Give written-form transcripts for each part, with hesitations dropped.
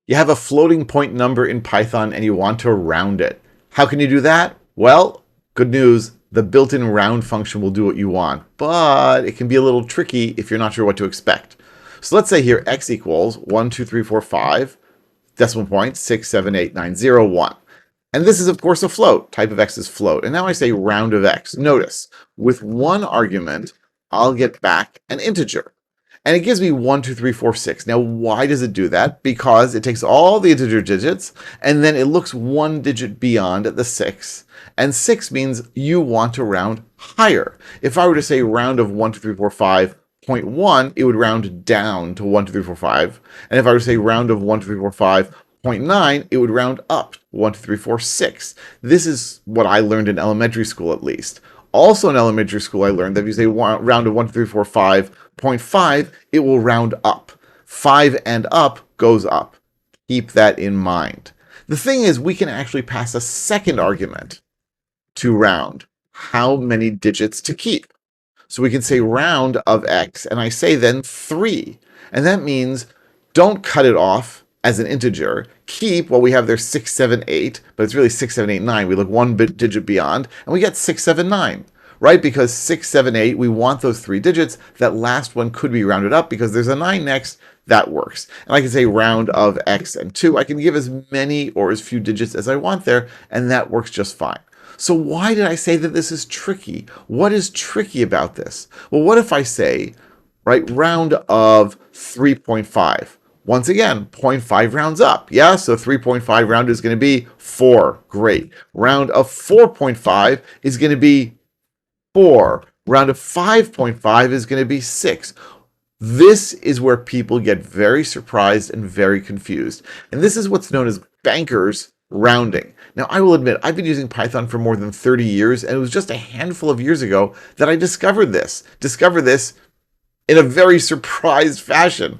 You have a floating point number in Python and you want to round it. How can you do that? Well, good news, the built-in round function will do what you want, but it can be a little tricky if you're not sure what to expect. So let's say here x equals 1, 2, 3, 4, 5, decimal point 6, 7, 8, 9, 0, 1. And this is, of course, a float. Type of x is float. And now I say round of x. Notice, with one argument, I'll get back an integer. And it gives me 1, 2, 3, 4, 6. Now, why does it do that? Because it takes all the integer digits, and then it looks one digit beyond at the 6. And 6 means you want to round higher. If I were to say round of 1, 2, 3, 4, 5, 0.1, it would round down to 1, 2, 3, 4, 5. And if I were to say round of 1, 2, 3, 4, 5, 0.9, it would round up 1, 2, 3, 4, 6. This is what I learned in elementary school, at least. Also in elementary school, I learned that if you say round of 1, 2, 3, 4, 5, 0.5, it will round up. 5 and up goes up. Keep that in mind. The thing is, we can actually pass a second argument to round. How many digits to keep? So we can say round of x, and I say then 3. And that means don't cut it off as an integer. Keep, well, we have there 6, 7, 8, but it's really 6, 7, 8, 9. We look one digit beyond, and we get 6, 7, 9, right? Because 6, 7, 8, we want those 3 digits. That last one could be rounded up because there's a 9 next. That works. And I can say round of x and 2. I can give as many or as few digits as I want there, and that works just fine. So why did I say that this is tricky? What is tricky about this? Well, what if I say, right, round of 3.5? Once again, 0.5 rounds up. Yeah, so 3.5 round is going to be 4. Great. Round of 4.5 is going to be 4. Round of 5.5 is going to be 6. This is where people get very surprised and very confused. And this is what's known as bankers rounding. Now, I will admit, I've been using Python for more than 30 years, and it was just a handful of years ago that I discovered this in a very surprised fashion.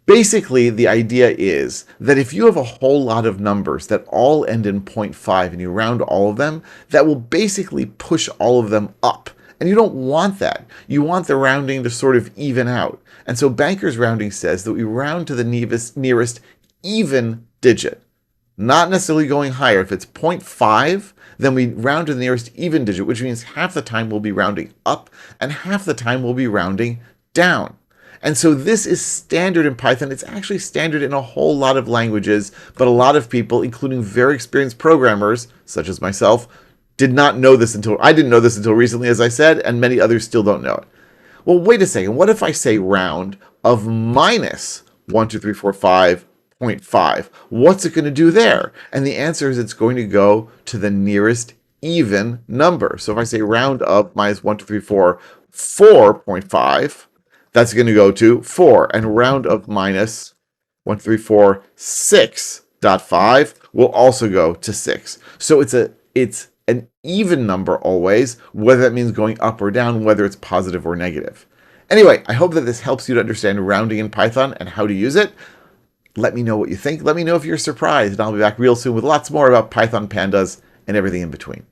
Basically, the idea is that if you have a whole lot of numbers that all end in 0.5 and you round all of them, that will basically push all of them up. And you don't want that. You want the rounding to sort of even out. And so bankers rounding says that we round to the nearest even digit, not necessarily going higher. If it's 0.5, then we round to the nearest even digit, which means half the time we'll be rounding up and half the time we'll be rounding down. And so this is standard in Python. It's actually standard in a whole lot of languages, but a lot of people, including very experienced programmers, such as myself, I didn't know this until recently, as I said, and many others still don't know it. Well, wait a second. What if I say round of minus 1, 2, 3, 4, 5, 0.5? What's it going to do there? And the answer is it's going to go to the nearest even number. So if I say round of minus 1, 2, 3, 4, 4.5, that's going to go to 4. And round of minus 1, 2, 3, 4, 6.5 will also go to 6. So it's an even number always, whether that means going up or down, whether it's positive or negative. Anyway, I hope that this helps you to understand rounding in Python and how to use it. Let me know what you think. Let me know if you're surprised, and I'll be back real soon with lots more about Python pandas and everything in between.